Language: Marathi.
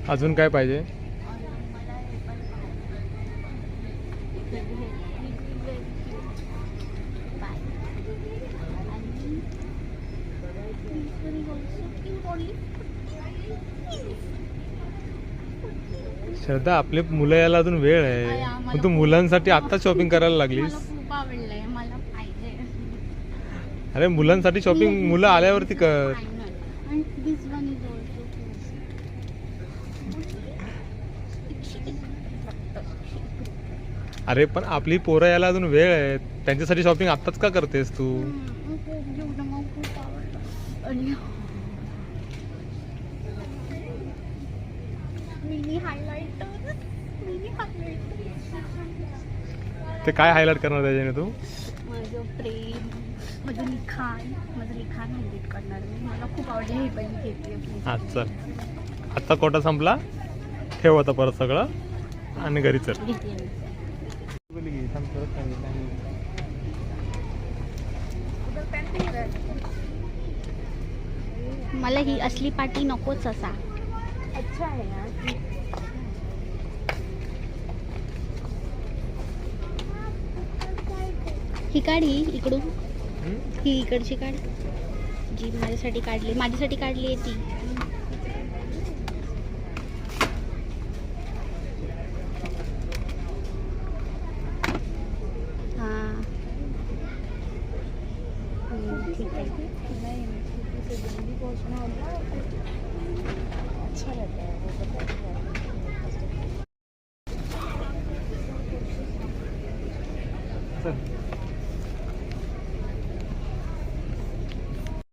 अजून काय पाहिजे? श्रद्धा, आपले मुलं यायला अजून वेळ आहे, पण तू मुलांसाठी आता शॉपिंग करायला लागलीस. खूप आवडलंय, मला पाहिजे. अरे मुलांसाठी शॉपिंग मुलं आल्यावरती कर. अरे पण आपली पोरं यायला अजून वेळ आहे, त्यांच्यासाठी शॉपिंग आत्ताच का करतेस तू? ते काय हायलाइट करणार त्याच्याने तू? माझं प्रेम, माझं लिखाण हायलाइट करणार मी. मला खूप आवडले हे पण घेतली. हा चल, आत्ता कोटा संपला, ठेव आता परत सगळं आणि घरी चल. मला ही असली पाटी नकोच असा. अच्छा आहे यार. ही काढ, ही इकडून, ही इकडची काढ जी माझ्यासाठी काढली आहे ती. हां ठीक आहे. अच्छा रहता है.